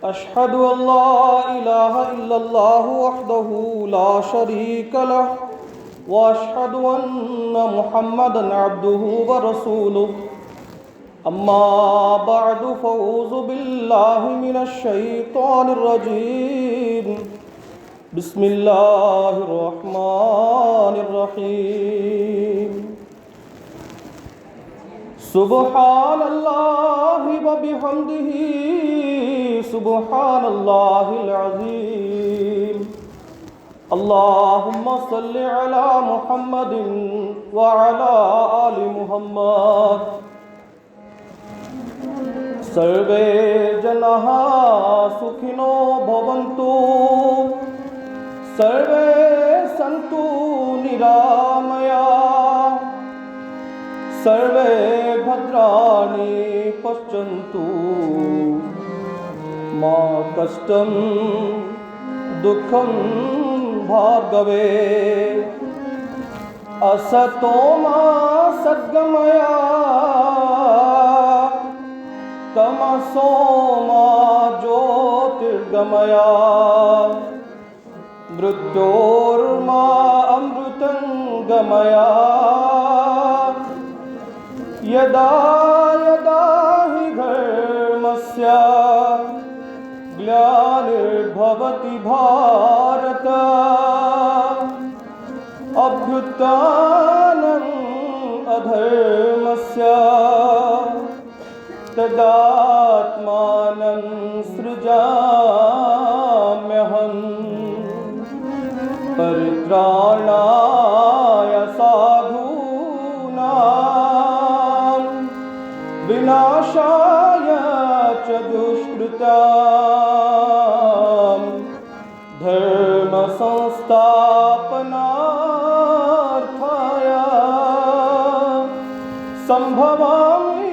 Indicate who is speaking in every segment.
Speaker 1: أشهد أن لا إله إلا الله وحده لا شريك له وأشهد أن محمدا عبده ورسوله أما بعد فأعوذ بالله من الشيطان الرجيم بسم الله الرحمن الرحيم سبحان الله وبحمده سبحان الله العظيم اللهم صل على محمد وعلى آل محمد सर्वे जनाः सुखिनो भवन्तु सर्वे सन्तु निरामयाः सर्वे भद्राणि पश्यन्तु मा कष्टं दुःखं भार्गवे असतो मा सद्गमय तमसो मा ज्योतिर्गमय मृत्योर्मा अमृतं गमय यदा यदा हि धर्मस्य ग्लानिर्भवति भारत अभ्युत्थानम् अधर्मस्य तदात्मानं सृजाम्यहम् परित्राणाय साधूनां विनाशाय च दुष्कृतां धर्म संस्थापनार्थाय संभवामि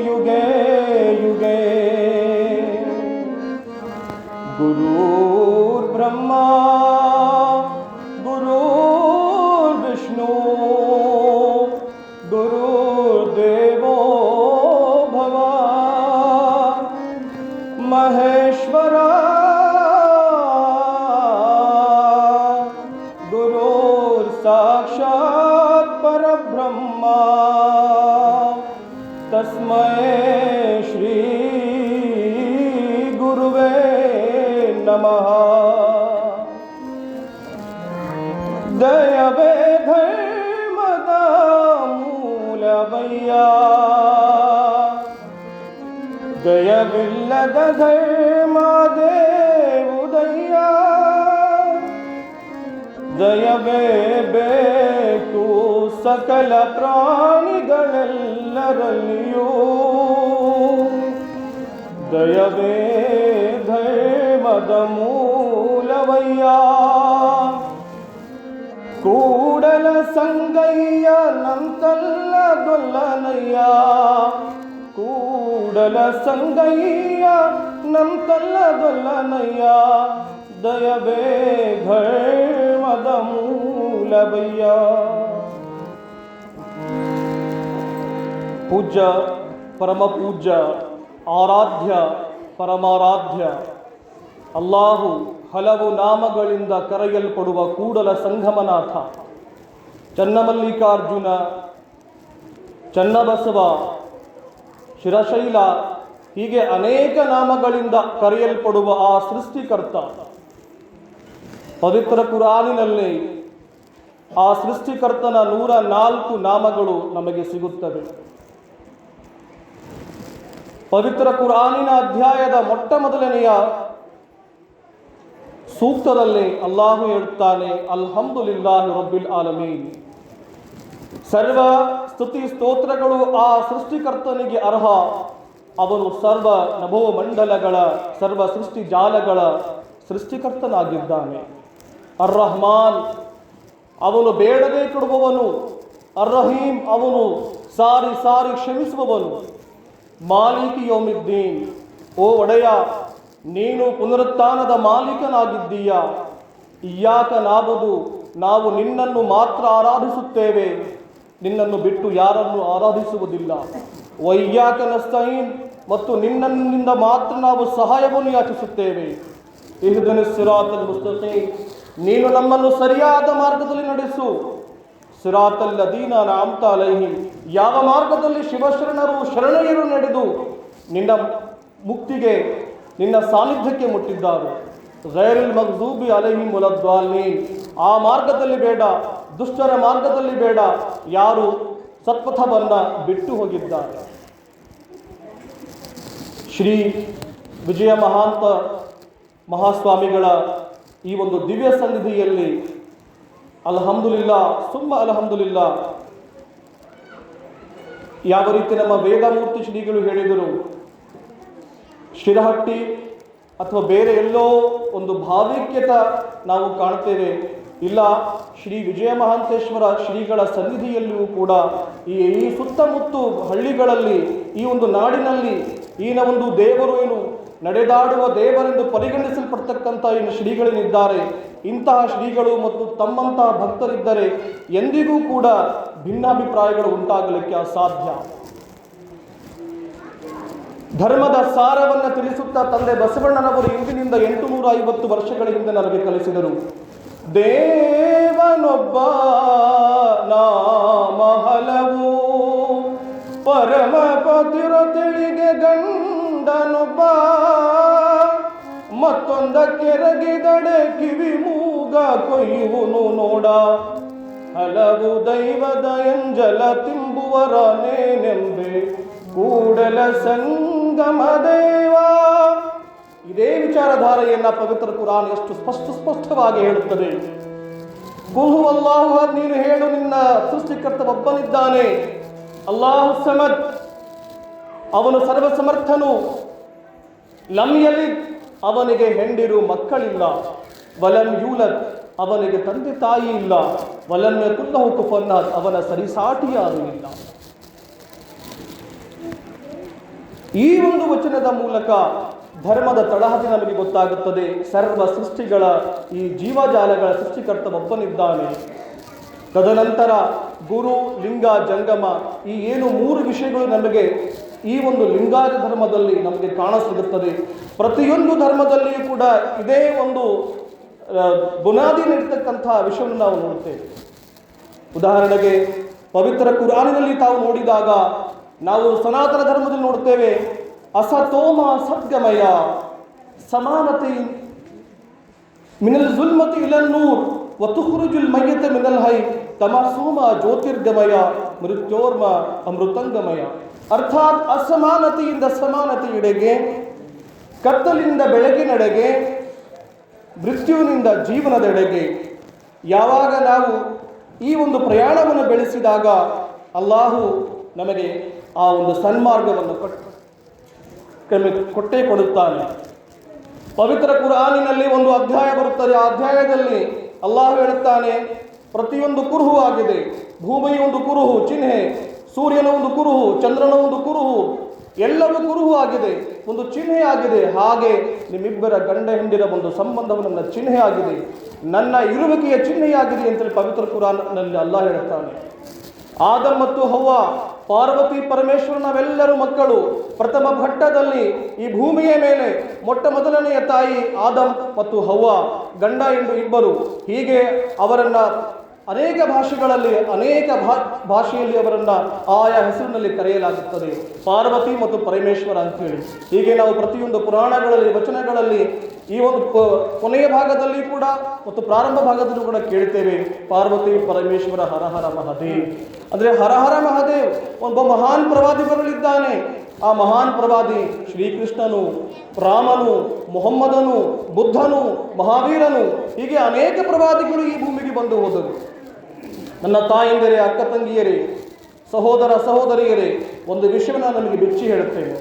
Speaker 1: युगे युगे गुरुर्ब्रह्मा गुरुर्विष्णु गुरुर्देवो भव महेश्वरा गुरुर्साक्षात् परब्रह्मा तस्मै श्री गुरुवे नमः दयवे धर्मದ ಮೂಲವಯ್ಯ ದಯವಿಲ್ಲದ ಧರ್ಮ ದೇವುದಯ್ಯ ದಯವೇ ಬೇಕು ಸಕಲ ಪ್ರಾಣಿಗಳೆಲ್ಲರಲ್ಲಿಯೂ ದಯವೇ ಧರ್ಮದ ಮೂಲವಯ್ಯ ಕೂಡಲ ಸಂಗಯ್ಯ ನಂತಲ್ಲ ಗೊಲ್ಲನಯ್ಯ ಕೂಡಲ ಸಂಗಯ್ಯ ನಂತಲ್ಲ ಗೊಲ್ಲನಯ್ಯ ದಯವೇ ಧರ್ಮದ ಮೂಲವಯ್ಯ ಪೂಜ್ಯ ಪರಮ ಪೂಜ್ಯ ಆರಾಧ್ಯ ಪರಮಾರಾಧ್ಯ ಅಲ್ಲಾಹು ಹಲವು ನಾಮಗಳಿಂದ ಕರೆಯಲ್ಪಡುವ ಕೂಡಲ ಸಂಗಮನಾಥ ಚನ್ನಮಲ್ಲಿಕಾರ್ಜುನ ಚನ್ನಬಸವ ಶಿರಶೈಲ ಹೀಗೆ ಅನೇಕ ನಾಮಗಳಿಂದ ಕರೆಯಲ್ಪಡುವ ಆ ಸೃಷ್ಟಿಕರ್ತ ಪವಿತ್ರ ಕುರಾನಿನಲ್ಲಿ ಆ ಸೃಷ್ಟಿಕರ್ತನ 104 ನಾಮಗಳು ನಮಗೆ ಸಿಗುತ್ತವೆ. ಪವಿತ್ರ ಕುರಾನಿನ ಅಧ್ಯಾಯದ ಮೊಟ್ಟಮೊದಲನೆಯ ಸೂಕ್ತದಲ್ಲಿ ಅಲ್ಲಾಹು ಹೇಳುತ್ತಾನೆ, ಅಲ್ಹಮ್ದುಲಿಲ್ಲಾಹಿ ರಬ್ಬಿಲ್ ಆಲಮೀನ್. ಸರ್ವ ಸ್ತುತಿ ಸ್ತೋತ್ರಗಳು ಆ ಸೃಷ್ಟಿಕರ್ತನಿಗೆ ಅರ್ಹ. ಅವನು ಸರ್ವ ನಭೋಮಂಡಲಗಳ ಸರ್ವ ಸೃಷ್ಟಿ ಜಾಲಗಳ ಸೃಷ್ಟಿಕರ್ತನಾಗಿದ್ದಾನೆ. ಅರ್ ರಹಮಾನ್ ಅವನು ಬೇಡದೆ ಕೊಡುವವನು. ಅರ್ ರಹೀಮ್ ಅವನು ಸಾರಿ ಸಾರಿ ಕ್ಷಮಿಸುವವನು. ಮಾಲಿಕಿ ಯೌಮಿದ್ದೀನ್ ಓ ಒಡೆಯ, ನೀನು ಪುನರುತ್ಥಾನದ ಮಾಲೀಕನಾಗಿದ್ದೀಯ. ಇಯ್ಯಾಕ ನಾಬುದು ನಾವು ನಿನ್ನನ್ನು ಮಾತ್ರ ಆರಾಧಿಸುತ್ತೇವೆ, ನಿನ್ನನ್ನು ಬಿಟ್ಟು ಯಾರನ್ನು ಆರಾಧಿಸುವುದಿಲ್ಲ. ವಯ್ಯಾಕ ನಸ್ತೈನ್ ಮತ್ತು ನಿನ್ನಿಂದ ಮಾತ್ರ ನಾವು ಸಹಾಯವನ್ನು ಯಾಚಿಸುತ್ತೇವೆ. ಇಹ್ದಿನ ಸಿರಾತಲ್ ಮುಸ್ತಕೀಮ್, ನೀನು ನಮ್ಮನ್ನು ಸರಿಯಾದ ಮಾರ್ಗದಲ್ಲಿ ನಡೆಸು. ಸಿರಾತಲ್ ಲದೀನ ಅನ್ಅಮ್ತ ಅಲೈಹಿಂ, ಯಾವ ಮಾರ್ಗದಲ್ಲಿ ಶರಣರು ನಡೆದು ನಿನ್ನ ಮುಕ್ತಿಗೆ, ನಿನ್ನ ಸಾನ್ನಿಧ್ಯಕ್ಕೆ ಮುಟ್ಟಿದ್ದಾರೆ. ಗೈರುಲ್ ಮಗ್ಜೂಬಿ ಅಲೈಹಿಂ ವಲದ್ದಾಲೀನ್, ಆ ಮಾರ್ಗದಲ್ಲಿ ಬೇಡ, ದುಷ್ಟರ ಮಾರ್ಗದಲ್ಲಿ ಬೇಡ, ಯಾರು ಸತ್ಪಥವನ್ನು ಬಿಟ್ಟು ಹೋಗಿದ್ದಾರೆ. ಶ್ರೀ ವಿಜಯ ಮಹಾಂತ ಮಹಾಸ್ವಾಮಿಗಳ ಈ ಒಂದು ದಿವ್ಯ ಸನ್ನಿಧಿಯಲ್ಲಿ ಅಲ್ಹಮ್ದುಲಿಲ್ಲಾ ಸುಮ್ಮ ಅಲ್ಹಮ್ದುಲಿಲ್ಲಾ, ಯಾವ ರೀತಿ ನಮ್ಮ ವೇದಮೂರ್ತಿ ಶ್ರೀಗಳು ಹೇಳಿದರು, ಶಿರಹಟ್ಟಿ ಅಥವಾ ಬೇರೆ ಎಲ್ಲೋ ಒಂದು ಭಾವೈಕ್ಯತೆ ನಾವು ಕಾಣ್ತೇವೆ. ಇಲ್ಲ, ಶ್ರೀ ವಿಜಯ ಮಹಾಂತೇಶ್ವರ ಶ್ರೀಗಳ ಸನ್ನಿಧಿಯಲ್ಲಿಯೂ ಕೂಡ ಈ ಸುತ್ತಮುತ್ತ ಹಳ್ಳಿಗಳಲ್ಲಿ, ಈ ಒಂದು ನಾಡಿನಲ್ಲಿ ಈನ ಒಂದು ದೇವರು ಏನು ನಡೆದಾಡುವ ದೇವರೆಂದು ಪರಿಗಣಿಸಲ್ಪಡ್ತಕ್ಕಂಥ ಏನು ಶ್ರೀಗಳೇನಿದ್ದಾರೆ, ಇಂತಹ ಶ್ರೀಗಳು ಮತ್ತು ತಮ್ಮಂತಹ ಭಕ್ತರಿದ್ದರೆ ಎಂದಿಗೂ ಕೂಡ ಭಿನ್ನಾಭಿಪ್ರಾಯಗಳು ಉಂಟಾಗಲಿಕ್ಕೆ ಅಸಾಧ್ಯ. ಧರ್ಮದ ಸಾರವನ್ನು ತಿಳಿಸುತ್ತಾ ತಂದೆ ಬಸವಣ್ಣನವರು ಇಂದಿನಿಂದ 850 ವರ್ಷಗಳ ಹಿಂದೆ ನನಗೆ ಕಲಿಸಿದರು. ದೇವನೊಬ್ಬ ನಾಮ ಹಲವು, ಪರಮ ಪತಿರತಿಳಿಗೆ ಗಂಡನೊಬ್ಬ, ಮತ್ತೊಂದಕ್ಕೆರಗಿದಡೆ ಕಿವಿ ಮೂಗ ಕೊಯ್ಯುವನು ನೋಡ, ಹಲವು ದೈವದ ಎಂಜಲ ತಿಂಬುವರನೇನೆಂಬೆ ಕೂಡಲ ಸಂಗಮ ದೇವ. ಇದೇ ವಿಚಾರಧಾರೆಯನ್ನ ಪವಿತ್ರ ಕುರಾನ್ ಎಷ್ಟು ಸ್ಪಷ್ಟವಾಗಿ ಹೇಳುತ್ತದೆ. ಕುಲ್ ಹುವಲ್ಲಾಹು ಅಹದ್, ನೀನು ಹೇಳು ನಿನ್ನ ಸೃಷ್ಟಿಕರ್ತ ಒಬ್ಬನಿದ್ದಾನೆ. ಅಲ್ಲಾಹು ಸಮದ್, ಅವನು ಸರ್ವಸಮರ್ಥನು. ಲಂ ಯಲಿದ್, ಅವನಿಗೆ ಹೆಂಡಿರು ಮಕ್ಕಳಿಲ್ಲ. ವಲಂ ಯೂಲದ್, ಅವನಿಗೆ ತಂದೆ ತಾಯಿ ಇಲ್ಲ. ವಲಂ ಯಕುಲ್ ಲಹು ಕುಫುವನ್ ಅಹದ್, ಅವನ ಸರಿಸಾಟಿ ಯಾರೂ ಇಲ್ಲ. ಈ ಒಂದು ವಚನದ ಮೂಲಕ ಧರ್ಮದ ತಳಹದಿ ನಮಗೆ ಗೊತ್ತಾಗುತ್ತದೆ. ಸರ್ವ ಸೃಷ್ಟಿಗಳ, ಈ ಜೀವಜಾಲಗಳ ಸೃಷ್ಟಿಕರ್ತ ಒಬ್ಬನಿದ್ದಾನೆ. ತದನಂತರ ಗುರು, ಲಿಂಗ, ಜಂಗಮ, ಈ ಏನು 3 ವಿಷಯಗಳು ನಮಗೆ ಈ ಒಂದು ಲಿಂಗಾಯತ ಧರ್ಮದಲ್ಲಿ ನಮಗೆ ಕಾಣಸಿಗುತ್ತದೆ. ಪ್ರತಿಯೊಂದು ಧರ್ಮದಲ್ಲಿಯೂ ಕೂಡ ಇದೇ ಒಂದು ಬುನಾದಿ ನೀಡತಕ್ಕಂಥ ವಿಷಯವನ್ನು ನಾವು ನೋಡುತ್ತೇವೆ. ಉದಾಹರಣೆಗೆ ಪವಿತ್ರ ಕುರಾನಿನಲ್ಲಿ ತಾವು ನೋಡಿದಾಗ ನಾವು ಸನಾತನ ಧರ್ಮದಲ್ಲಿ ನೋಡ್ತೇವೆ, ಅಸತೋಮ ಸದ್ಗಮಯ, ಸಮಾನತೆ ಮಿನಲ್ ಜುಲ್ಮತಿ ಇಲನ್ ನೂರ್ ವತುಖ್ರುಜುಲ್ ಮಯ್ಯತ ಮಿನಲ್ ಹೈ ತಮಸೂಮ ಜ್ಯೋತಿರ್ಗಮಯ ಮೃತ್ಯೋರ್ಮ ಅಮೃತಂಗಮಯ. ಅರ್ಥಾತ್ ಅಸಮಾನತೆಯಿಂದ ಸಮಾನತೆಯೆಡೆಗೆ, ಕತ್ತಲಿಂದ ಬೆಳಕಿನೆಡೆಗೆ, ಮೃತ್ಯುವಿನಿಂದ ಜೀವನದೆಡೆಗೆ ಯಾವಾಗ ನಾವು ಈ ಒಂದು ಪ್ರಯಾಣವನ್ನು ಬೆಳೆಸಿದಾಗ ಅಲ್ಲಾಹು ನಮಗೆ ಆ ಒಂದು ಸನ್ಮಾರ್ಗವನ್ನು ಕೊಟ್ಟೇ ಕೊಡುತ್ತಾನೆ. ಪವಿತ್ರ ಕುರಾನಿನಲ್ಲಿ ಒಂದು ಅಧ್ಯಾಯ ಬರುತ್ತದೆ. ಆ ಅಧ್ಯಾಯದಲ್ಲಿ ಅಲ್ಲಾಹು ಹೇಳುತ್ತಾನೆ, ಪ್ರತಿಯೊಂದು ಕುರುಹು ಆಗಿದೆ. ಭೂಮಿಯ ಒಂದು ಕುರುಹು ಚಿಹ್ನೆ, ಸೂರ್ಯನ ಒಂದು ಕುರುಹು, ಚಂದ್ರನ ಒಂದು ಕುರುಹು, ಎಲ್ಲವೂ ಕುರುಹು ಆಗಿದೆ, ಒಂದು ಚಿಹ್ನೆ ಆಗಿದೆ. ಹಾಗೆ ನಿಮ್ಮಿಬ್ಬರ ಗಂಡ ಹೆಂಡಿರ ಒಂದು ಸಂಬಂಧವು ನನ್ನ ಚಿಹ್ನೆ ಆಗಿದೆ, ನನ್ನ ಇರುವಿಕೆಯ ಚಿಹ್ನೆಯಾಗಿದೆ ಅಂತೇಳಿ ಪವಿತ್ರ ಕುರಾನ್ನಲ್ಲಿ ಅಲ್ಲಾಹ್ ಹೇಳುತ್ತಾನೆ. ಆದಮ್ ಮತ್ತು ಹವ್ವ, ಪಾರ್ವತಿ ಪರಮೇಶ್ವರ, ನಾವೆಲ್ಲರೂ ಮಕ್ಕಳು. ಪ್ರಥಮ ಘಟ್ಟದಲ್ಲಿ ಈ ಭೂಮಿಯ ಮೇಲೆ ಮೊಟ್ಟ ಮೊದಲನೆಯ ತಾಯಿ ಆದಮ್ ಮತ್ತು ಹವ್ವ, ಗಂಡ ಹೆಂಡು ಇಬ್ಬರು. ಹೀಗೆ ಅವರನ್ನ ಅನೇಕ ಭಾಷೆಗಳಲ್ಲಿ, ಅನೇಕ ಭಾಷೆಯಲ್ಲಿ ಅವರನ್ನ ಆಯಾ ಹೆಸರಿನಲ್ಲಿ ಕರೆಯಲಾಗುತ್ತದೆ, ಪಾರ್ವತಿ ಮತ್ತು ಪರಮೇಶ್ವರ ಅಂತೇಳಿ. ಹೀಗೆ ನಾವು ಪ್ರತಿಯೊಂದು ಪುರಾಣಗಳಲ್ಲಿ, ವಚನಗಳಲ್ಲಿ ಈ ಒಂದು ಕೊನೆಯ ಭಾಗದಲ್ಲಿ ಕೂಡ ಮತ್ತು ಪ್ರಾರಂಭ ಭಾಗದಲ್ಲೂ ಕೂಡ ಕೇಳ್ತೇವೆ, ಪಾರ್ವತಿ ಪರಮೇಶ್ವರ ಹರ ಹರ ಮಹಾದೇವ್. ಅಂದರೆ ಹರ ಹರ ಮಹಾದೇವ್, ಒಬ್ಬ ಮಹಾನ್ ಪ್ರವಾದಿ ಬರಲಿದ್ದಾನೆ. ಆ ಮಹಾನ್ ಪ್ರವಾದಿ ಶ್ರೀಕೃಷ್ಣನು, ರಾಮನು, ಮೊಹಮ್ಮದನು, ಬುದ್ಧನು, ಮಹಾವೀರನು, ಹೀಗೆ ಅನೇಕ ಪ್ರವಾದಿಗಳು ಈ ಭೂಮಿಗೆ ಬಂದು ಹೋದರು. ನನ್ನ ತಾಯಂದಿರೇ, ಅಕ್ಕ ತಂಗಿಯರೇ, ಸಹೋದರ ಸಹೋದರಿಯರೇ, ಒಂದು ವಿಷಯವನ್ನು ನನಗೆ ಬಿಚ್ಚಿ ಹೇಳುತ್ತೇನೆ.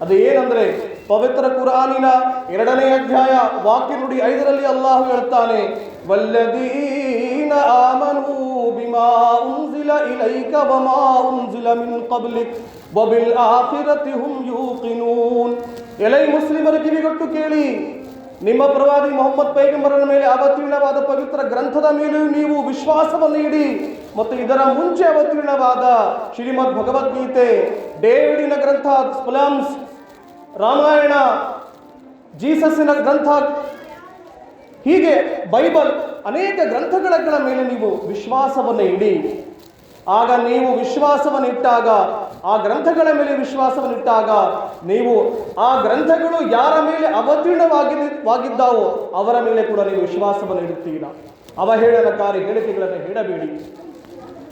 Speaker 1: ಅದು ಏನಂದರೆ, ಪವಿತ್ರ ಕುರಾನಿನ 2ನೇ ಅಧ್ಯಾಯ ವಾಕ್ಯ ನುಡಿ 5ರಲ್ಲಿ ಅಲ್ಲಾಹು ಹೇಳ್ತಾನೆ, ವಲ್ಲದೀನ ಆಮನೂ ಬಿಮಾ ಉನ್ಜಿಲ ಇಲೈಕ ವಮಾ ಉನ್ಜಿಲ ಮಿನ್ ಕಬ್ಲಿಕ್ ವಬಿಲ್ ಆಖಿರತಿ ಹುಂ ಯೂಕಿನೂನ್. ಎಲೈ ಮುಸ್ಲಿಮರ ಕಿವಿಗೊಟ್ಟು ಕೇಳಿ, ನಿಮ್ಮ ಪ್ರವಾದಿ ಮೊಹಮ್ಮದ್ ಪೈಗಂಬರನ ಮೇಲೆ ಅವತೀರ್ಣವಾದ ಪವಿತ್ರ ಗ್ರಂಥದ ಮೇಲೆಯೂ ನೀವು ವಿಶ್ವಾಸವನ್ನು ಇಡಿ, ಮತ್ತು ಇದರ ಮುಂಚೆ ಅವತೀರ್ಣವಾದ ಶ್ರೀಮದ್ ಭಗವದ್ಗೀತೆ, ಡೇವಿಡಿನ ಗ್ರಂಥ, ಸ್ಪಲಮ್ಸ್, ರಾಮಾಯಣ, ಜೀಸಸ್ಸಿನ ಗ್ರಂಥ, ಹೀಗೆ ಬೈಬಲ್ ಅನೇಕ ಗ್ರಂಥಗಳ ಮೇಲೆ ನೀವು ವಿಶ್ವಾಸವನ್ನು ಇಡಿ. ಆಗ ನೀವು ವಿಶ್ವಾಸವನ್ನು ಇಟ್ಟಾಗ, ಆ ಗ್ರಂಥಗಳ ಮೇಲೆ ವಿಶ್ವಾಸವನ್ನು ಇಟ್ಟಾಗ, ನೀವು ಆ ಗ್ರಂಥಗಳು ಯಾರ ಮೇಲೆ ಅವತೀರ್ಣವಾಗಿದ್ದಾವೋ ಅವರ ಮೇಲೆ ಕೂಡ ನೀವು ವಿಶ್ವಾಸವನ್ನು ಇಡುತ್ತೀರ. ಅವಹೇಳನಕಾರಿ ಹೇಳಿಕೆಗಳನ್ನು ಹೇಳಬೇಡಿ,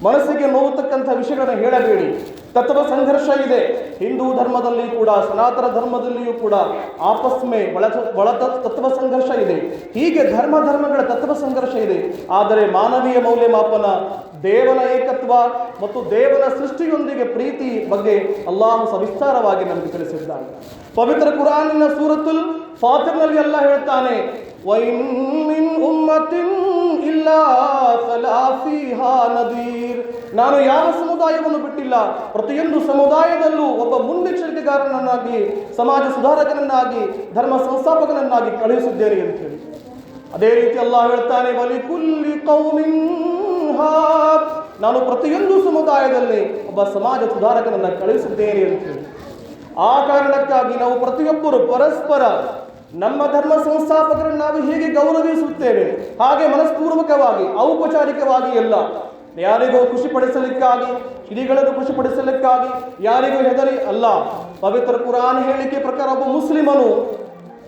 Speaker 1: ಮನಸ್ಸಿಗೆ ನೋವುತಕ್ಕಂಥ ವಿಷಯಗಳನ್ನು ಹೇಳಬೇಡಿ. ತತ್ವ ಸಂಘರ್ಷ ಇದೆ ಹಿಂದೂ ಧರ್ಮದಲ್ಲಿ ಕೂಡ, ಸನಾತನ ಧರ್ಮದಲ್ಲಿಯೂ ಕೂಡ ಆಪಸ್ಮೆ ಒಳ ತತ್ವ ಸಂಘರ್ಷ ಇದೆ. ಹೀಗೆ ಧರ್ಮಗಳ ತತ್ವ ಸಂಘರ್ಷ ಇದೆ. ಆದರೆ ಮಾನವೀಯ ಮೌಲ್ಯಮಾಪನ, ದೇವನ ಏಕತ್ವ ಮತ್ತು ದೇವನ ಸೃಷ್ಟಿಯೊಂದಿಗೆ ಪ್ರೀತಿ ಬಗ್ಗೆ ಅಲ್ಲಾಹು ಸವಿಸ್ತಾರವಾಗಿ ನಮಗೆ ತಿಳಿಸಿದ್ದಾನೆ. ಪವಿತ್ರ ಕುರಾನಿನ ಸೂರತುಲ್ ಫಾತಿರ್ನಲ್ಲಿ ಅಲ್ಲಾಹ್ ಹೇಳ್ತಾನೆ, ನಾನು ಯಾವ ಸಮುದಾಯವನ್ನು ಬಿಟ್ಟಿಲ್ಲ, ಪ್ರತಿಯೊಂದು ಸಮುದಾಯದಲ್ಲೂ ಒಬ್ಬ ಮುನ್ನೆಚ್ಚರಿಕೆಗಾರನನ್ನಾಗಿ, ಸಮಾಜ ಸುಧಾರಕನನ್ನಾಗಿ, ಧರ್ಮ ಸಂಸ್ಥಾಪಕನನ್ನಾಗಿ ಕಳುಹಿಸಿದ್ದೇನೆ ಅಂತ ಹೇಳಿ. ಅದೇ ರೀತಿ ಅಲ್ಲಾಹ್ ಹೇಳ್ತಾನೆ, ವಲಿಕುಲ್ಲಿ ಕೌಮಿನ್ ಹಾದ್, ನಾನು ಪ್ರತಿಯೊಂದು ಸಮುದಾಯದಲ್ಲಿ ಒಬ್ಬ ಸಮಾಜ ಸುಧಾರಕನನ್ನು ಕಳುಹಿಸಿದ್ದೇನೆ ಅಂತ ಹೇಳಿ. ಆ ಕಾರಣಕ್ಕಾಗಿ ನಾವು ಪ್ರತಿಯೊಬ್ಬರು ಪರಸ್ಪರ ನಮ್ಮ ಧರ್ಮ ಸಂಸ್ಥಾಪಕರನ್ನು ನಾವು ಹೇಗೆ ಗೌರವಿಸುತ್ತೇವೆ, ಹಾಗೆ ಮನಸ್ಪೂರ್ವಕವಾಗಿ, ಔಪಚಾರಿಕವಾಗಿ ಎಲ್ಲ, ಯಾರಿಗೂ ಖುಷಿಪಡಿಸಲಿಕ್ಕಾಗಿ, ಶ್ರೀಗಳನ್ನು ಖುಷಿಪಡಿಸಲಿಕ್ಕಾಗಿ, ಯಾರಿಗೂ ಹೆದರಿ ಅಲ್ಲ. ಪವಿತ್ರ ಕುರಾನ್ ಹೇಳಿಕೆ ಪ್ರಕಾರ ಒಬ್ಬ ಮುಸ್ಲಿಮನು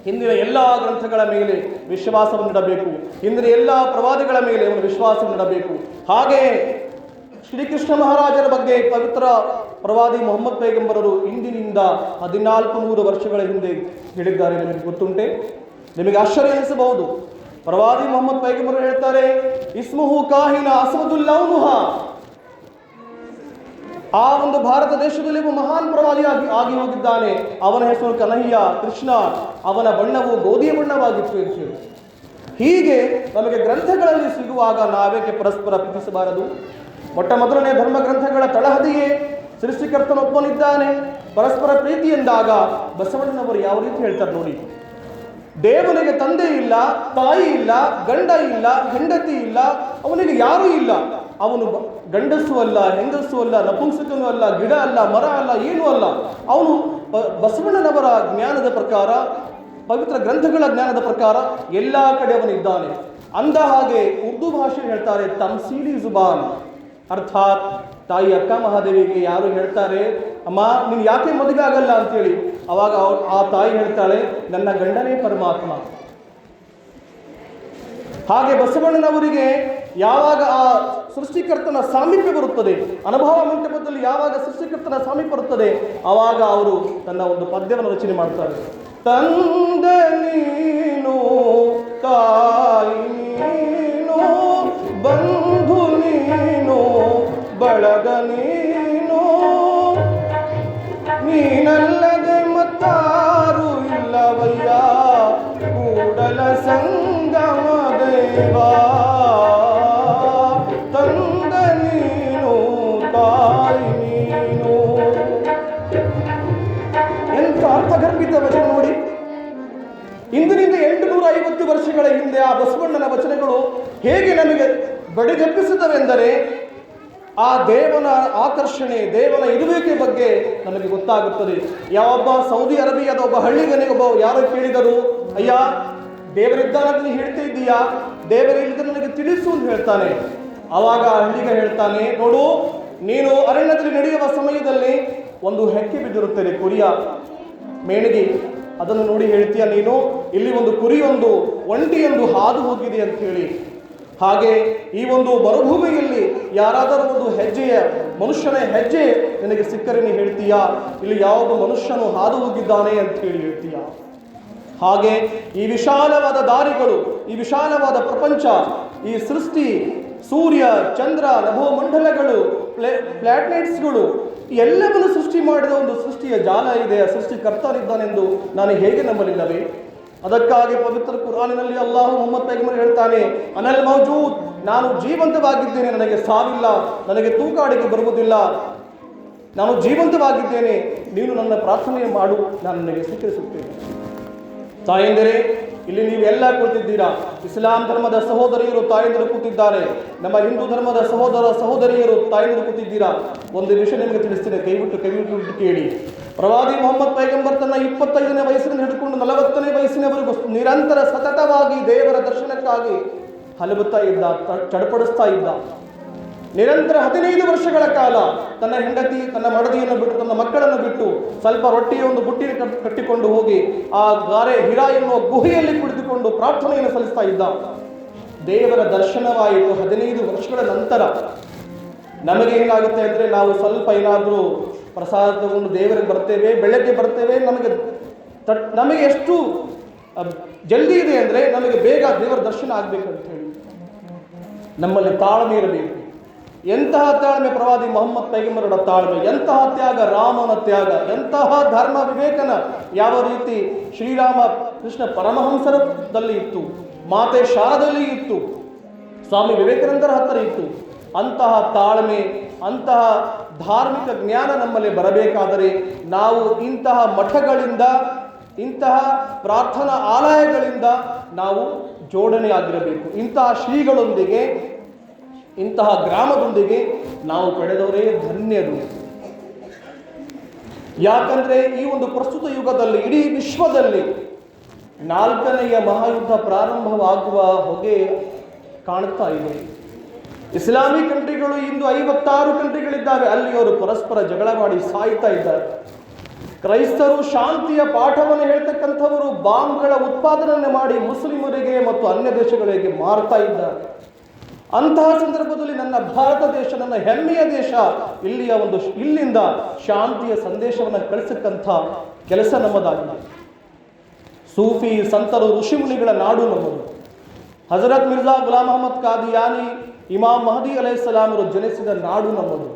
Speaker 1: ಹಿಂದಿನ ಎಲ್ಲ ಗ್ರಂಥಗಳ ಮೇಲೆ ವಿಶ್ವಾಸವನ್ನಿಡಬೇಕು, ಹಿಂದಿನ ಎಲ್ಲ ಪ್ರವಾದಿಗಳ ಮೇಲೆ ಅವನು ವಿಶ್ವಾಸವನ್ನಿಡಬೇಕು. ಹಾಗೆ ಶ್ರೀಕೃಷ್ಣ ಮಹಾರಾಜರ ಬಗ್ಗೆ ಪವಿತ್ರ ಪ್ರವಾದಿ ಮೊಹಮ್ಮದ್ ಪೈಗಂಬರರು ಇಂದಿನಿಂದ 1400 ವರ್ಷಗಳ ಹಿಂದೆ ಹೇಳಿದ್ದಾರೆ. ನಿಮಗೆ ಗೊತ್ತುಂಟೆ? ನಿಮಗೆ ಆಶ್ಚರ್ಯ ಅನಿಸಬಹುದು. ಪ್ರವಾದಿ ಮೊಹಮ್ಮದ್ ಪೈಗಂಬರರು ಹೇಳ್ತಾರೆ, ಇಸ್ಮುಹು ಕಾಹಿನ ಅಸ್ವದುಲ್ ಲೌನುಹ. ಆ ಒಂದು ಭಾರತ ದೇಶದಲ್ಲಿ ಒಬ್ಬ ಮಹಾನ್ ಪ್ರವಾದಿ ಆಗಿ ಹೋಗಿದ್ದಾನೆ. ಅವನ ಹೆಸರು ಕನಯ್ಯ, ಕೃಷ್ಣ. ಅವನ ಬಣ್ಣವು ಗೋಧಿಯ ಬಣ್ಣವಾಗಿತ್ತು ಅಂತ ಹೇಳಿ. ಹೀಗೆ ನಮಗೆ ಗ್ರಂಥಗಳಲ್ಲಿ ಸಿಗುವಾಗ ನಾವೇಕೆ ಪರಸ್ಪರ ಪ್ರೀತಿಸಬಾರದು? ಮೊಟ್ಟ ಮೊದಲನೇ ಧರ್ಮ ಗ್ರಂಥಗಳ ತಳಹದಿಯೇ ಸೃಷ್ಟಿಕರ್ತನೊಬ್ಬನಿದ್ದಾನೆ, ಪರಸ್ಪರ ಪ್ರೀತಿ ಎಂದಾಗ ಬಸವಣ್ಣನವರು ಯಾವ ರೀತಿ ಹೇಳ್ತಾರೆ ನೋಡಿ. ದೇವನಿಗೆ ತಂದೆ ಇಲ್ಲ, ತಾಯಿ ಇಲ್ಲ, ಗಂಡ ಇಲ್ಲ, ಹೆಂಡತಿ ಇಲ್ಲ, ಅವನಿಗೆ ಯಾರೂ ಇಲ್ಲ. ಅವನು ಗಂಡಸು ಅಲ್ಲ, ಹೆಂಗಸು ಅಲ್ಲ, ನಪುಂಸಕನೂ ಅಲ್ಲ, ಗಿಡ ಅಲ್ಲ, ಮರ ಅಲ್ಲ, ಏನೂ ಅಲ್ಲ. ಅವನು ಬಸವಣ್ಣನವರ ಜ್ಞಾನದ ಪ್ರಕಾರ, ಪವಿತ್ರ ಗ್ರಂಥಗಳ ಜ್ಞಾನದ ಪ್ರಕಾರ ಎಲ್ಲ ಕಡೆ ಅವನಿದ್ದಾನೆ. ಅಂದ ಹಾಗೆ ಉರ್ದು ಭಾಷೆ ಹೇಳ್ತಾರೆ ತಮ್ಸೀಲಿ ಜುಬಾನ್, ಅರ್ಥಾತ್ ತಾಯಿ ಅಕ್ಕ ಮಹಾದೇವಿಗೆ ಯಾರು ಹೇಳ್ತಾರೆ, ಅಮ್ಮ ನೀನು ಯಾಕೆ ಮದುವೆ ಆಗಲ್ಲ ಅಂತೇಳಿ, ಅವಾಗ ಆ ತಾಯಿ ಹೇಳ್ತಾಳೆ, ನನ್ನ ಗಂಡನೇ ಪರಮಾತ್ಮ. ಹಾಗೆ ಬಸವಣ್ಣನವರಿಗೆ ಯಾವಾಗ ಆ ಸೃಷ್ಟಿಕರ್ತನ ಸಾಮೀಪ್ಯ ಬರುತ್ತದೆ, ಅನುಭವ ಮಂಟಪದಲ್ಲಿ ಯಾವಾಗ ಸೃಷ್ಟಿಕರ್ತನ ಸಾಮೀಪ್ಯ ಬರುತ್ತದೆ, ಆವಾಗ ಅವರು ತನ್ನ ಒಂದು ಪದ್ಯವನ್ನು ರಚನೆ ಮಾಡ್ತಾರೆ. ತಂದ ನೀನು, ತಾಯಿ ನೀನು, ಬಂಧು ನೀನು, ಬಳಗ ನೀನು, ನೀನಲ್ಲದೆ ಮತ್ತಾರು ಇಲ್ಲವಯ್ಯ, ಕೂಡಲ ಸಂಗಮ ದೇವ. ತಂದ ನೀನು, ತಾಯಿ ನೀನು. ಎಂಥ ಅರ್ಥಗರ್ಭಿತ ವಚನ ನೋಡಿ. ಇಂದಿನಿಂದ 850 ವರ್ಷಗಳ ಹಿಂದೆ ಆ ಬಸವಣ್ಣನ ವಚನಗಳು ಹೇಗೆ ನಮಗೆ ಬಡಿದೆಬ್ಬಿಸುತ್ತವೆಂದರೆ, ಆ ದೇವನ ಆಕರ್ಷಣೆ, ದೇವನ ಇರುವಿಕೆ ಬಗ್ಗೆ ನಮಗೆ ಗೊತ್ತಾಗುತ್ತದೆ. ಯಾವೊಬ್ಬ ಸೌದಿ ಅರೇಬಿಯಾದ ಒಬ್ಬ ಹಳ್ಳಿಗನಿಗೆ ಯಾರೋ ಕೇಳಿದರು, ಅಯ್ಯ ದೇವರಿದ್ದಾನೆ ನೀನು ಹೇಳ್ತಾ ಇದ್ದೀಯಾ, ದೇವರಿಲ್ಲದೆ ನನಗೆ ತಿಳಿಸು ಅಂತ ಹೇಳ್ತಾನೆ. ಆವಾಗ ಹಳ್ಳಿಗ ಹೇಳ್ತಾನೆ, ನೋಡು, ನೀನು ಅರಣ್ಯದಲ್ಲಿ ನಡೆಯುವ ಸಮಯದಲ್ಲಿ ಒಂದು ಹೆಕ್ಕೆ ಬಿದ್ದಿರುತ್ತದೆ, ಕುರಿಯ ಮೇಣಿಗೆ, ಅದನ್ನು ನೋಡಿ ಹೇಳ್ತೀಯ ನೀನು, ಇಲ್ಲಿ ಒಂದು ಕುರಿಯೊಂದು, ಒಂಟಿಯೊಂದು ಹಾದು ಹೋಗಿದೆ ಅಂತ ಹೇಳಿ. ಹಾಗೆ ಈ ಒಂದು ಮರುಭೂಮಿಯಲ್ಲಿ ಯಾರಾದರೂ ಒಂದು ಹೆಜ್ಜೆಯ, ಮನುಷ್ಯನ ಹೆಜ್ಜೆ ನಿನಗೆ ಸಿಕ್ಕರೆ ನೀನು ಹೇಳ್ತೀಯಾ, ಇಲ್ಲಿ ಯಾವೊಬ್ಬ ಮನುಷ್ಯನು ಹಾದು ಹೋಗಿದ್ದಾನೆ ಅಂತ ಹೇಳಿ ಹೇಳ್ತೀಯ. ಹಾಗೆ ಈ ವಿಶಾಲವಾದ ದಾರಿಗಳು, ಈ ವಿಶಾಲವಾದ ಪ್ರಪಂಚ, ಈ ಸೃಷ್ಟಿ, ಸೂರ್ಯ, ಚಂದ್ರ, ನಭೋಮಂಡಲಗಳು, ಪ್ಲಾನೆಟ್ಸ್ಗಳು, ಎಲ್ಲವನ್ನು ಸೃಷ್ಟಿ ಮಾಡಿದ ಒಂದು ಸೃಷ್ಟಿಯ ಜಾಲ ಇದೆ, ಆ ಸೃಷ್ಟಿಕರ್ತನಿದ್ದಾನೆಂದು ನಾನು ಹೇಗೆ ನಂಬಲಿಲ್ಲವೇ? ಅದಕ್ಕಾಗಿ ಪವಿತ್ರ ಕುರಾನಿನಲ್ಲಿ ಅಲ್ಲಾಹು ಮುಹಮ್ಮದ್ ಪೈಗಂಬರ್ ಹೇಳ್ತಾನೆ, ಅನಲ್ ಮೌಜೂದ್, ನಾನು ಜೀವಂತವಾಗಿದ್ದೇನೆ, ನನಗೆ ಸಾವಿಲ್ಲ, ನನಗೆ ತೂಕಾಡಿಕೆ ಬರುವುದಿಲ್ಲ, ನಾನು ಜೀವಂತವಾಗಿದ್ದೇನೆ, ನೀನು ನನ್ನ ಪ್ರಾರ್ಥನೆ ಮಾಡು, ನಾನು ನನಗೆ ಸ್ವೀಕರಿಸುತ್ತೇನೆ. ತಾಯಂದಿರೇ, ಇಲ್ಲಿ ನೀವೆಲ್ಲ ಕೂತಿದ್ದೀರಾ. ಇಸ್ಲಾಂ ಧರ್ಮದ ಸಹೋದರಿಯರು ತಾಯಂದಿರು ಕೂತಿದ್ದಾರೆ, ನಮ್ಮ ಹಿಂದೂ ಧರ್ಮದ ಸಹೋದರ ಸಹೋದರಿಯರು ತಾಯಂದಿರು ಕೂತಿದ್ದೀರಾ. ಒಂದು ವಿಷಯ ನಿಮಗೆ ತಿಳಿಸ್ತೇನೆ, ಕೈಬಿಟ್ಟು ಕೇಳಿ. ಪ್ರವಾದಿ ಮೊಹಮ್ಮದ್ ಪೈಗಂಬರ್ ತನ್ನ 25ನೇ ವಯಸ್ಸಿನಿಂದ ಹಿಡ್ಕೊಂಡು 40ನೇ ವಯಸ್ಸಿನವರೆಗೂ ನಿರಂತರ ಸತತವಾಗಿ ದೇವರ ದರ್ಶನಕ್ಕಾಗಿ ಹಲಬುತ್ತಾ ಇದ್ದ, ಚಡಪಡಿಸ್ತಾ ಇದ್ದ. ನಿರಂತರ 15 ವರ್ಷಗಳ ಕಾಲ ತನ್ನ ಹೆಂಡತಿ, ತನ್ನ ಮಡದಿಯನ್ನು ಬಿಟ್ಟು, ತನ್ನ ಮಕ್ಕಳನ್ನು ಬಿಟ್ಟು ಸ್ವಲ್ಪ ರೊಟ್ಟಿಯ ಒಂದು ಬುಟ್ಟಿ ಕಟ್ಟಿಕೊಂಡು ಹೋಗಿ ಆ ಗಾರೆ ಹಿರಾ ಎನ್ನುವ ಗುಹೆಯಲ್ಲಿ ಕುಳಿತುಕೊಂಡು ಪ್ರಾರ್ಥನೆಯನ್ನು ಸಲ್ಲಿಸ್ತಾ ಇದ್ದ. ದೇವರ ದರ್ಶನವಾಯಿತು 15 ವರ್ಷಗಳ ನಂತರ. ನಮಗೆ ಏನಾಗುತ್ತೆ ಅಂದರೆ, ನಾವು ಸ್ವಲ್ಪ ಏನಾದರೂ ಪ್ರಸಾದ ತಗೊಂಡು ದೇವರಿಗೆ ಬರ್ತೇವೆ, ಬೆಳಗ್ಗೆ ಬರ್ತೇವೆ, ನಮಗೆ ಎಷ್ಟು ಜಲ್ದಿ ಇದೆ ಅಂದರೆ ನಮಗೆ ಬೇಗ ದೇವರ ದರ್ಶನ ಆಗಬೇಕಂತ ಹೇಳಿ ನಮ್ಮಲ್ಲಿ ತಾಳ್ಮೆ ಇರಬೇಕು. ಎಂತಹ ತಾಳ್ಮೆ ಪ್ರವಾದಿ ಮೊಹಮ್ಮದ್ ಪೈಗಂಬರರ ತಾಳ್ಮೆ, ಎಂತಹ ತ್ಯಾಗ ರಾಮನ ತ್ಯಾಗ, ಎಂತಹ ಧರ್ಮ ವಿವೇಕನ ಯಾವ ರೀತಿ ಶ್ರೀರಾಮ ಕೃಷ್ಣ ಪರಮಹಂಸರದಲ್ಲಿ ಇತ್ತು, ಮಾತೆ ಶಾರದಲ್ಲಿ ಇತ್ತು, ಸ್ವಾಮಿ ವಿವೇಕಾನಂದರ ಹತ್ತಿರ ಇತ್ತು. ಅಂತಹ ತಾಳ್ಮೆ, ಅಂತಹ ಧಾರ್ಮಿಕ ಜ್ಞಾನ ನಮ್ಮಲ್ಲಿ ಬರಬೇಕಾದರೆ ನಾವು ಇಂತಹ ಮಠಗಳಿಂದ, ಇಂತಹ ಪ್ರಾರ್ಥನಾ ಆಲಯಗಳಿಂದ ನಾವು ಜೋಡಣೆ ಆಗಿರಬೇಕು. ಇಂತಹ ಶ್ರೀಗಳೊಂದಿಗೆ, ಇಂತಹ ಗ್ರಾಮದೊಂದಿಗೆ ನಾವು ಪಡೆದವರೇ ಧನ್ಯರು. ಯಾಕಂದ್ರೆ ಈ ಒಂದು ಪ್ರಸ್ತುತ ಯುಗದಲ್ಲಿ ಇಡೀ ವಿಶ್ವದಲ್ಲಿ 4ನೆಯ ಮಹಾಯುದ್ಧ ಪ್ರಾರಂಭವಾಗುವ ಹೊಗೆ ಕಾಣುತ್ತಾ ಇದೆ. ಇಸ್ಲಾಮಿಕ್ ಕಂಟ್ರಿಗಳು ಇಂದು 56 ಕಂಟ್ರಿಗಳಿದ್ದಾವೆ, ಅಲ್ಲಿ ಅವರು ಪರಸ್ಪರ ಜಗಳ ಮಾಡಿ ಸಾಯ್ತಾ ಇದ್ದಾರೆ. ಕ್ರೈಸ್ತರು ಶಾಂತಿಯ ಪಾಠವನ್ನು ಹೇಳ್ತಕ್ಕಂಥವರು ಬಾಂಬ್ಗಳ ಉತ್ಪಾದನೆ ಮಾಡಿ ಮುಸ್ಲಿಮರಿಗೆ ಮತ್ತು ಅನ್ಯ ದೇಶಗಳಿಗೆ ಮಾರ್ತಾ ಇದ್ದಾರೆ. ಅಂತಹ ಸಂದರ್ಭದಲ್ಲಿ ನನ್ನ ಭಾರತ ದೇಶ, ನನ್ನ ಹೆಮ್ಮೆಯ ದೇಶ, ಇಲ್ಲಿಂದ ಶಾಂತಿಯ ಸಂದೇಶವನ್ನು ಕಳಿಸಕ್ಕಂಥ ಕೆಲಸ ನಮ್ಮದಾಗಿದೆ. ಸೂಫಿ ಸಂತರು, ಋಷಿಮುನಿಗಳ ನಾಡು ನಮ್ಮದು. ಹಜರತ್ ಮಿರ್ಜಾ ಗುಲಾಮ್ ಅಹಮದ್ ಕಾದಿಯಾನಿ, ಇಮಾಮ್ ಮಹದಿ ಅಲೈಹಿಸ್ಸಲಾಮರು ಜನಿಸಿದ ನಾಡು ನಮ್ಮದು.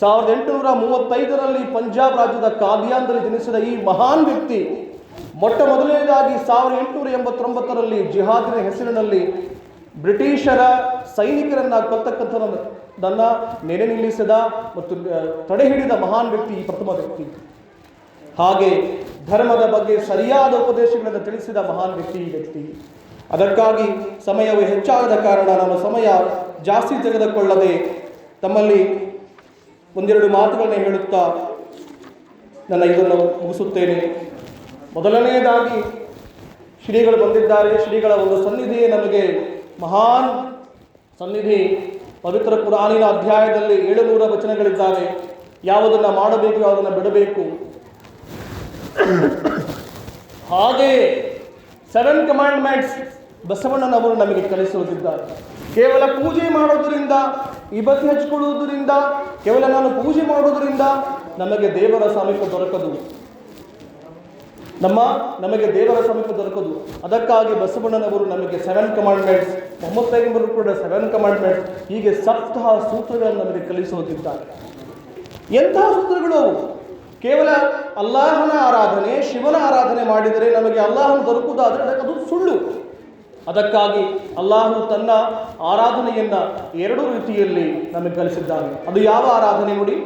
Speaker 1: 1835ರಲ್ಲಿ ಪಂಜಾಬ್ ರಾಜ್ಯದ ಕಾದಿಯಾನ್ದಲ್ಲಿ ಜನಿಸಿದ ಈ ಮಹಾನ್ ವ್ಯಕ್ತಿ ಮೊಟ್ಟ ಮೊದಲನೇದಾಗಿ 1889ರಲ್ಲಿ ಜಿಹಾದಿನ ಹೆಸರಿನಲ್ಲಿ ಬ್ರಿಟಿಷರ ಸೈನಿಕರನ್ನ ಕೊಲ್ಲತಕ್ಕಂಥದ್ದನ್ನ ನೆನೆ ನಿಲ್ಲಿಸಿದ ಮತ್ತು ತಡೆ ಹಿಡಿದ ಮಹಾನ್ ವ್ಯಕ್ತಿ ಈ ಪ್ರಥಮ ವ್ಯಕ್ತಿ. ಹಾಗೆ ಧರ್ಮದ ಬಗ್ಗೆ ಸರಿಯಾದ ಉಪದೇಶಗಳನ್ನು ತಿಳಿಸಿದ ಮಹಾನ್ ವ್ಯಕ್ತಿ ಈ ವ್ಯಕ್ತಿ. ಅದಕ್ಕಾಗಿ ಸಮಯವು ಹೆಚ್ಚಾಗದ ಕಾರಣ ನಾನು ಸಮಯ ಜಾಸ್ತಿ ತೆಗೆದುಕೊಳ್ಳದೆ ತಮ್ಮಲ್ಲಿ ಒಂದೆರಡು ಮಾತುಗಳನ್ನ ಹೇಳುತ್ತಾ ನನ್ನ ಇದನ್ನು ಮುಗಿಸುತ್ತೇನೆ. ಮೊದಲನೆಯದಾಗಿ ಶ್ರೀಗಳು ಬಂದಿದ್ದಾರೆ. ಶ್ರೀಗಳ ಒಂದು ಸನ್ನಿಧಿಯೇ ನಮಗೆ ಮಹಾನ್ ಸನ್ನಿಧಿ. ಪವಿತ್ರ ಕುರಾನಿನ ಅಧ್ಯಾಯದಲ್ಲಿ 700 ವಚನಗಳಿದ್ದಾವೆ. ಯಾವುದನ್ನು ಮಾಡಬೇಕು, ಯಾವುದನ್ನು ಬಿಡಬೇಕು. ಹಾಗೆಯೇ 7 ಕಮಾಂಡ್ಮೆಂಟ್ಸ್ ಬಸವಣ್ಣನವರು ನಮಗೆ ಕಲಿಸುವುದಿದ್ದಾರೆ. ಕೇವಲ ಪೂಜೆ ಮಾಡೋದರಿಂದ, ಇಬತ್ತು ಹಚ್ಕೊಳ್ಳುವುದರಿಂದ, ಕೇವಲ ನಾನು ಪೂಜೆ ಮಾಡೋದರಿಂದ ನಮಗೆ ದೇವರ ಸಾಮೀಪ್ಯ ದೊರಕದು. ನಮಗೆ ದೇವರ ಸಮೀಪ ದೊರಕದು. ಅದಕ್ಕಾಗಿ ಬಸವಣ್ಣನವರು ನಮಗೆ 7 ಕಮಾಂಡ್ಮೆಂಟ್ಸ್, ಮೊಹಮ್ಮದ್ ಪೈಗಂಬರು ಕೂಡ 7 ಕಮಾಂಡ್ಮೆಂಟ್ಸ್, ಹೀಗೆ ಸಪ್ತಾಹ ಸೂತ್ರಗಳನ್ನು ನಮಗೆ ಕಲಿಸುವುದಿದ್ದಾರೆ. ಎಂತಹ ಸೂತ್ರಗಳು ಅವು? ಕೇವಲ ಅಲ್ಲಾಹನ ಆರಾಧನೆ, ಶಿವನ ಆರಾಧನೆ ಮಾಡಿದರೆ ನಮಗೆ ಅಲ್ಲಾಹನ ದೊರಕುವುದಾದರೆ ಅದು ಸುಳ್ಳು. ಅದಕ್ಕಾಗಿ ಅಲ್ಲಾಹು ತನ್ನ ಆರಾಧನೆಯನ್ನ 2 ರೀತಿಯಲ್ಲಿ ನಮಗೆ ಕಲಿಸಿದ್ದಾನೆ. ಅದು ಯಾವ ಆರಾಧನೆ ನೋಡಿ?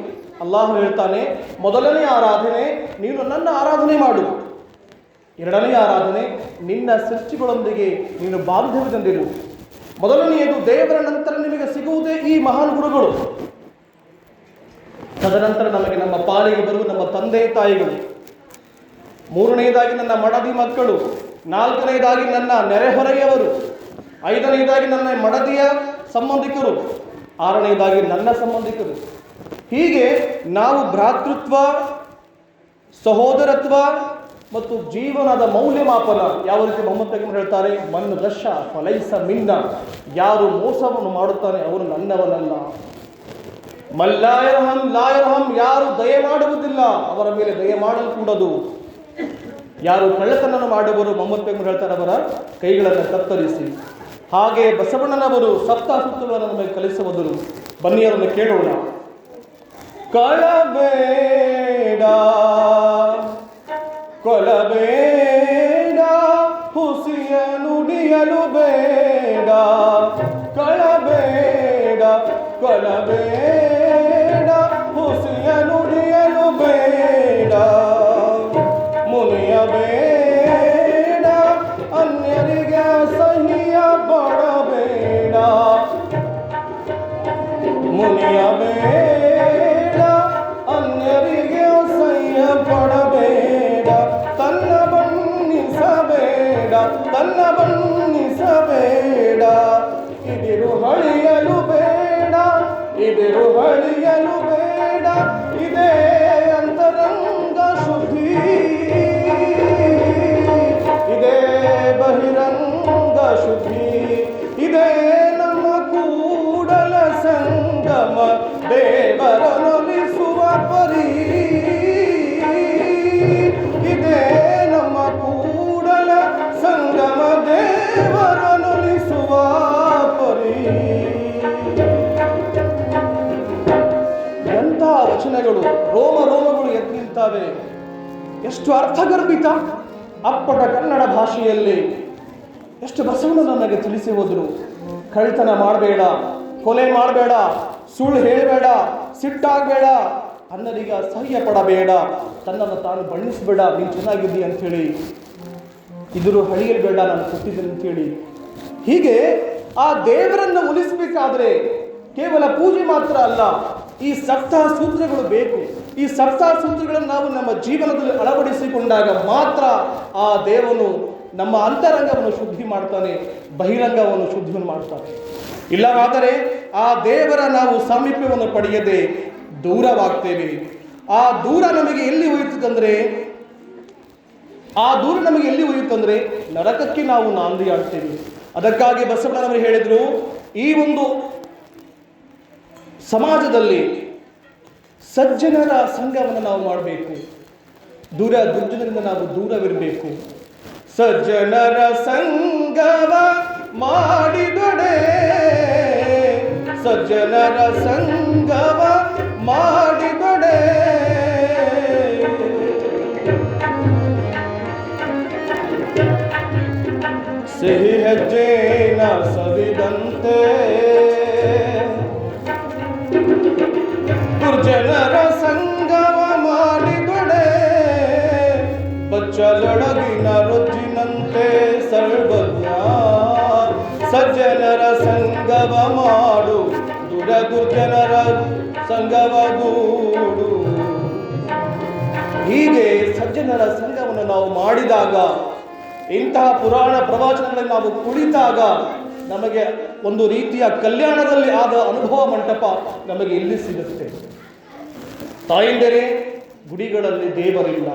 Speaker 1: ಅಲ್ಲಾಹು ಹೇಳ್ತಾನೆ, ಮೊದಲನೇ ಆರಾಧನೆ ನೀನು ನನ್ನ ಆರಾಧನೆ ಮಾಡು. 2ನೇ ಆರಾಧನೆ ನಿನ್ನ ಸೃಷ್ಟಿಗಳೊಂದಿಗೆ ನೀನು ಬಾಂಧವ್ಯದಿಂದಿರು. ಮೊದಲನೆಯದು ದೇವರ ನಂತರ ನಿಮಗೆ ಸಿಗುವುದೇ ಈ ಮಹಾನ್ ಗುರುಗಳು. ತದನಂತರ ನಮಗೆ ನಮ್ಮ ಪಾಲಿಗೆ ಬರುವ ನಮ್ಮ ತಂದೆ ತಾಯಿಗಳು. 3ನೇದಾಗಿ ನನ್ನ ಮಡದಿ ಮಕ್ಕಳು. 4ನೇದಾಗಿ ನನ್ನ ನೆರೆಹೊರೆಯವರು. 5ನೇದಾಗಿ ನನ್ನ ಮಡದಿಯ ಸಂಬಂಧಿಕರು. 6ನೇದಾಗಿ ನನ್ನ ಸಂಬಂಧಿಕರು. ಹೀಗೆ ನಾವು ಭ್ರಾತೃತ್ವ, ಸಹೋದರತ್ವ ಮತ್ತು ಜೀವನದ ಮೌಲ್ಯಮಾಪನ ಯಾವ ರೀತಿ ಮೊಹಮ್ಮದ್ ಪೈಗಂಬರ್ ಹೇಳ್ತಾರೆ, ಮನ್ ಗಶ ಫಲೈಸ ಮಿನ್ನ, ಯಾರು ಮೋಸವನ್ನು ಮಾಡುತ್ತಾನೆ ಅವನು ನನ್ನವನಲ್ಲ. ಮಲ್ಲಾಯರಹಂ ಲಾಯರಹಂ, ಯಾರು ದಯೆ ಮಾಡುವುದಿಲ್ಲ ಅವರ ಮೇಲೆ ದಯೆ ಮಾಡಲ್ಕೂಡದು. ಯಾರು ಕಳ್ಳತನ ಮಾಡುವರು ಮೊಹಮ್ಮದ್ ಪೈಗಂಬರ್ ಹೇಳ್ತಾರೆ, ಅವರ ಕೈಗಳನ್ನು ಕತ್ತರಿಸಿ. ಹಾಗೆ ಬಸವಣ್ಣನವರು ಸಪ್ತಾಸೂತ್ರಗಳನ್ನು ನಮಗೆ ಕಲಿಸುವುದರು. ಬನ್ನಿ ಅದನ್ನು ಕೇಳೋಣ. ಕಳಬೇಡ ಕೊಲಬೇಡ, ಹುಸಿಯ ನುಡಿಯಲು ಬೇಡ. ಕಳಬೇಡ ಕೊಲಬೇಡ, ಹುಸಿಯ ನುಡಿಯಲು ಬೇಡ. ಮುನಿಯಬೇಡ, ಅನ್ಯರಿಗೆ ಸಹಿಯ ಪಡಬೇಡ. ಮುನಿಯಬೇಡ, ಅನ್ಯರಿಗೆ ಸಹಿಯ ಪಡ ರೋಮ ರೋಮಗಳು ಎದ್ದು ನಿಂತಾವೆ. ಎಷ್ಟು ಅರ್ಥಗರ್ಭಿತ ಅಪ್ಪಟ ಕನ್ನಡ ಭಾಷೆಯಲ್ಲಿ ಎಷ್ಟು ಬಸವಣ್ಣ ನನಗೆ ತಿಳಿಸಿ ಹೋದ್ರು. ಕಳ್ತನ ಮಾಡಬೇಡ, ಕೊಲೆ ಮಾಡಬೇಡ, ಸುಳ್ಳು ಹೇಳಬೇಡ, ಸಿಟ್ಟಾಗಬೇಡ, ಅನ್ನರಿಗೆ ಅಸಹ್ಯ ಪಡಬೇಡ, ತನ್ನನ್ನು ತಾನು ಬಣ್ಣಿಸಬೇಡ, ನೀನು ಚೆನ್ನಾಗಿದ್ದಿ ಅಂಥೇಳಿ, ಇದ್ರು ಹಳಿಯಲ್ಬೇಡ, ನಾನು ಕೊಟ್ಟಿದ್ದೀನಿ ಅಂತೇಳಿ. ಹೀಗೆ ಆ ದೇವರನ್ನು ಉಳಿಸಬೇಕಾದ್ರೆ ಕೇವಲ ಪೂಜೆ ಮಾತ್ರ ಅಲ್ಲ, ಈ ಸಪ್ತಾಹ ಸೂತ್ರಗಳು ಬೇಕು. ಈ ಸಪ್ತಾಹ ಸೂತ್ರಗಳನ್ನು ನಾವು ನಮ್ಮ ಜೀವನದಲ್ಲಿ ಅಳವಡಿಸಿಕೊಂಡಾಗ ಮಾತ್ರ ಆ ದೇವನು ನಮ್ಮ ಅಂತರಂಗವನ್ನು ಶುದ್ಧಿ ಮಾಡ್ತಾನೆ, ಬಹಿರಂಗವನ್ನು ಶುದ್ಧಿ ಮಾಡ್ತಾನೆ. ಇಲ್ಲವಾದರೆ ಆ ದೇವರ ನಾವು ಸಾಮೀಪ್ಯವನ್ನು ಪಡೆಯದೆ ದೂರವಾಗ್ತೇವೆ. ಆ ದೂರ ನಮಗೆ ಎಲ್ಲಿ ಒಯ್ಯುತ್ತಂದ್ರೆ ನರಕಕ್ಕೆ ನಾವು ನಾಂದಿ ಆಡ್ತೇವೆ. ಅದಕ್ಕಾಗಿ ಬಸವಣ್ಣನವರು ಹೇಳಿದ್ರು, ಈ ಒಂದು ಸಮಾಜದಲ್ಲಿ ಸಜ್ಜನರ ಸಂಘವನ್ನು ನಾವು ಮಾಡಬೇಕು, ದುರ್ಜನರಿಂದ ನಾವು ದೂರವಿರಬೇಕು. ಸಜ್ಜನರ ಸಂಗವ ಮಾಡಿದೊಡೆ, ಸಜ್ಜನರ ಸಂಗವ ಮಾಡಿದೊಡೆ, ಸಿಹಿ ಹೆಜ್ಜೆನ ಸವಿದಂತೆ, ದುರ್ಜನರ ಸಂಗವ ಮಾಡಿದೊಡೆ, ಬಚ್ಚಲೊಳಗಿನ ರೊಜ್ಜಿನಂತೆ ಸರ್ವಜ್ಞ. ಸಜ್ಜನರ ಸಂಗವ ಮಾಡು, ದುರ್ಜನರ ಸಂಗವ ದೂಡು. ಹೀಗೆ ಸಜ್ಜನರ ಸಂಘವನ್ನು ನಾವು ಮಾಡಿದಾಗ, ಇಂತಹ ಪುರಾಣ ಪ್ರವಚನಗಳಲ್ಲಿ ನಾವು ಕುಳಿತಾಗ ನಮಗೆ ಒಂದು ರೀತಿಯ ಕಲ್ಯಾಣದಲ್ಲಿ ಆದ ಅನುಭವ ಮಂಟಪ ನಮಗೆ ಇಲ್ಲಿ ಸಿಗುತ್ತೆ. ತಾಯಿಂದರೆ ಗುಡಿಗಳಲ್ಲಿ ದೇವರಿಲ್ಲ,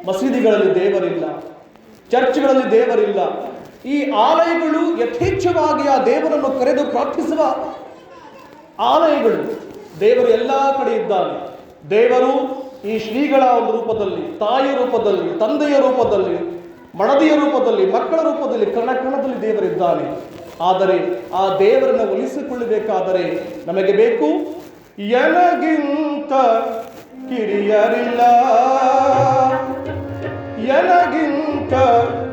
Speaker 1: ಮಸೀದಿಗಳಲ್ಲಿ ದೇವರಿಲ್ಲ, ಚರ್ಚ್ಗಳಲ್ಲಿ ದೇವರಿಲ್ಲ. ಈ ಆಲಯಗಳು ಯಥೇಚ್ಛವಾಗಿ ಆ ದೇವರನ್ನು ಕರೆದು ಪ್ರಾರ್ಥಿಸುವ ಆಲಯಗಳು. ದೇವರು ಎಲ್ಲ ಕಡೆ ಇದ್ದಾನೆ. ದೇವರು ಈ ಶ್ರೀಗಳ ಒಂದು ರೂಪದಲ್ಲಿ, ತಾಯಿಯ ರೂಪದಲ್ಲಿ, ತಂದೆಯ ರೂಪದಲ್ಲಿ, ಮಡದಿಯ ರೂಪದಲ್ಲಿ, ಮಕ್ಕಳ ರೂಪದಲ್ಲಿ, ಕಣಕಣದಲ್ಲಿ ದೇವರಿದ್ದಾನೆ. ಆದರೆ ಆ ದೇವರನ್ನು ಒಲಿಸಿಕೊಳ್ಳಬೇಕಾದರೆ ನಮಗೆ ಬೇಕು, ಎನಗಿಂತ ಕಿರಿಯರಿಲ್ಲ, ಎನಗಿಂತ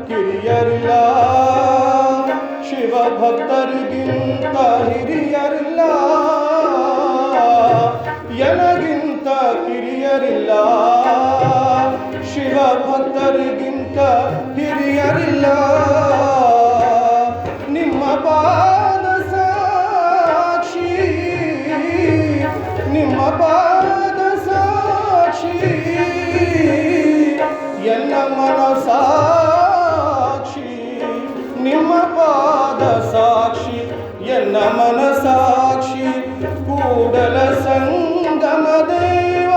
Speaker 1: ಕಿರಿಯರಿಲ್ಲ, ಶಿವ ಭಕ್ತರಿಗಿಂತ ಹಿರಿಯರಿಲ್ಲ, ಎನಗಿಂತ ಕಿರಿಯರಿಲ್ಲ, ಶಿವ ಭಕ್ತರಿಗಿಂತ ಹಿರಿಯರಿಲ್ಲ. ನಿಮ್ಮ ಪಾದ ಸಾಕ್ಷಿ, ನಿಮ್ಮ ಪಾದ ಸಾಕ್ಷಿ, ಎನ್ನ ಮನ ಸಾಕ್ಷಿ, ನಿಮ್ಮ ಪಾದ ಸಾಕ್ಷಿ, ಎನ್ನ ಮನ ಸಾಕ್ಷಿ. ಕೂಡಲ ಸಂಗಮ ದೇವ,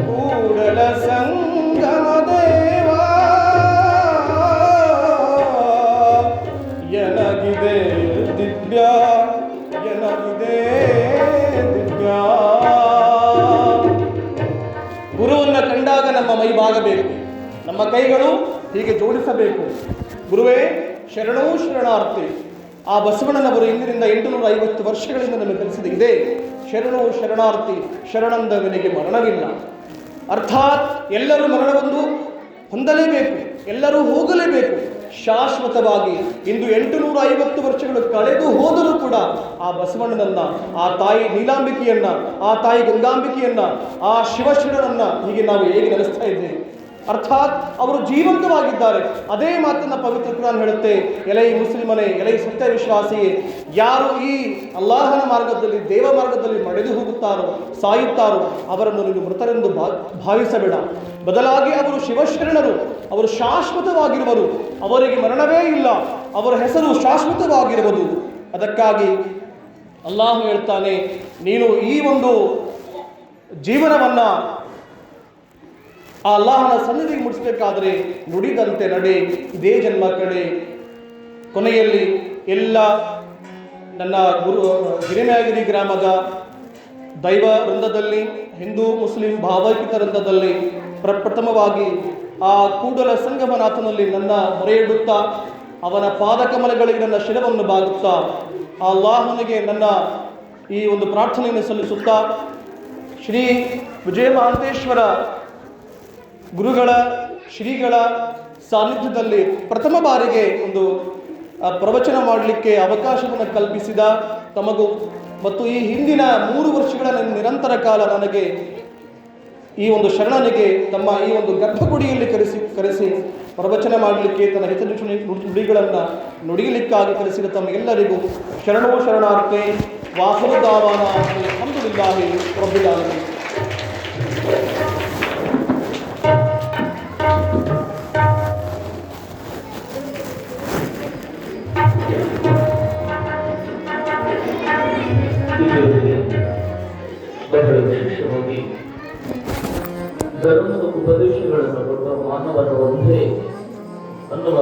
Speaker 1: ಕೂಡಲ ಸಂಗಮ ದೇವ, ಎನಗಿದೆ ದಿವ್ಯ, ಎನಗಿದೆ ದಿವ್ಯ. ಗುರುವನ್ನು ಕಂಡಾಗ ನಮ್ಮ ಮೈ ಬಾಗಬೇಕು, ನಮ್ಮ ಕೈಗಳು ಹೀಗೆ ಜೋಡಿಸಬೇಕು. ಗುರುವೇ ಶರಣೋ ಶರಣಾರ್ಥಿ. ಆ ಬಸವಣ್ಣನವರು ಇಂದಿನಿಂದ 850 ವರ್ಷಗಳಿಂದ ನಮಗೆ ಕಲಿಸಿದ ಇದೆ, ಶರಣೋ ಶರಣಾರ್ಥಿ, ಶರಣಂದವನಿಗೆ ಮರಣವಿಲ್ಲ. ಅರ್ಥಾತ್ ಎಲ್ಲರೂ ಮರಣವನ್ನು ಹೊಂದಲೇಬೇಕು, ಎಲ್ಲರೂ ಹೋಗಲೇಬೇಕು ಶಾಶ್ವತವಾಗಿ. ಇಂದು 850 ವರ್ಷಗಳು ಕಳೆದು ಹೋದರೂ ಕೂಡ ಆ ಬಸವಣ್ಣನನ್ನ, ಆ ತಾಯಿ ನೀಲಾಂಬಿಕೆಯನ್ನ, ಆ ತಾಯಿ ಗಂಗಾಂಬಿಕೆಯನ್ನ, ಆ ಶಿವಶರಣರನ್ನ ಹೀಗೆ ನಾವು ಹೇಗೆ ನೆನೆಸ್ತಾ ಇದ್ದೇವೆ. ಅರ್ಥಾತ್ ಅವರು ಜೀವಂತವಾಗಿದ್ದಾರೆ. ಅದೇ ಮಾತನ್ನ ಪವಿತ್ರ ಕುರಾನ್ ಹೇಳುತ್ತೆ, ಎಲೈ ಮುಸ್ಲಿಮನೇ, ಎಲೈ ಸತ್ಯ ವಿಶ್ವಾಸಿಯೇ, ಯಾರು ಈ ಅಲ್ಲಾಹನ ಮಾರ್ಗದಲ್ಲಿ, ದೇವ ಮಾರ್ಗದಲ್ಲಿ ನಡೆದು ಹೋಗುತ್ತಾರೋ, ಸಾಯುತ್ತಾರೋ, ಅವರನ್ನು ನೀನು ಮೃತರೆಂದು ಭಾವಿಸಬೇಡ. ಬದಲಾಗಿ ಅವರು ಶಿವಶರಣರು, ಅವರು ಶಾಶ್ವತವಾಗಿರುವರು, ಅವರಿಗೆ ಮರಣವೇ ಇಲ್ಲ, ಅವರ ಹೆಸರು ಶಾಶ್ವತವಾಗಿರುವುದು. ಅದಕ್ಕಾಗಿ ಅಲ್ಲಾಹ್ ಹೇಳ್ತಾನೆ, ನೀನು ಈ ಒಂದು ಜೀವನವನ್ನ ಆ ಅಲ್ಲಾಹನ ಸನ್ನಿಧಿಗೆ ಮುಡಿಸಬೇಕಾದ್ರೆ ನುಡಿದಂತೆ ನಡೆ, ಇದೇ ಜನ್ಮ ಕಡೆ. ಕೊನೆಯಲ್ಲಿ ಎಲ್ಲ ನನ್ನ ಹಿರೇಮಯಗಿರಿ ಗ್ರಾಮದ ದೈವ ವೃಂದದಲ್ಲಿ, ಹಿಂದೂ ಮುಸ್ಲಿಂ ಭಾವೈಕ್ಯತ ವೃಂದದಲ್ಲಿ ಪ್ರಪ್ರಥಮವಾಗಿ ಆ ಕೂಡಲ ಸಂಗಮನಾಥನಲ್ಲಿ ನನ್ನ ಮೊರೆ ಇಡುತ್ತಾ, ಅವನ ಪಾದಕಮಲಗಳಿಗೆ ನನ್ನ ಶಿರವನ್ನು ಬಾಗುತ್ತಾ, ಆ ಅಲ್ಲಾಹನಿಗೆ ನನ್ನ ಈ ಒಂದು ಪ್ರಾರ್ಥನೆಯನ್ನು ಸಲ್ಲಿಸುತ್ತಾ ಶ್ರೀ ವಿಜಯ ಮಹಾಂತೇಶ್ವರ ಗುರುಗಳ ಶ್ರೀಗಳ ಸಾನ್ನಿಧ್ಯದಲ್ಲಿ ಪ್ರಥಮ ಬಾರಿಗೆ ಒಂದು ಪ್ರವಚನ ಮಾಡಲಿಕ್ಕೆ ಅವಕಾಶವನ್ನು ಕಲ್ಪಿಸಿದ ತಮಗೂ ಮತ್ತು ಈ ಹಿಂದಿನ 3 ವರ್ಷಗಳ ನಿರಂತರ ಕಾಲ ನನಗೆ ಈ ಒಂದು ಶರಣನಿಗೆ ತಮ್ಮ ಈ ಒಂದು ಗರ್ಭಗುಡಿಯಲ್ಲಿ ಕರೆಸಿ ಪ್ರವಚನ ಮಾಡಲಿಕ್ಕೆ ತನ್ನ ಹಿತನುಡಿ ನುಡಿಗಳನ್ನು ನುಡಿಯಲಿಕ್ಕಾಗಿ ಕರೆಸಿದ ತಮಗೆಲ್ಲರಿಗೂ ಶರಣೋ ಶರಣಾರ್ಥೆ ವಾಸುದಾವಾನ ಅಲ್ಹಮ್ದುಲಿಲ್ಲಾಹಿ ರಬ್ಬಿಲ್ ಆಲಮೀನ್.
Speaker 2: ಬಹಳ ವಿಶೇಷವಾಗಿ ಧರ್ಮದ ಉಪದೇಶಗಳನ್ನು ಕೊಟ್ಟ ಮಾನವನ ಒಂದೇ ಅನ್ನುವ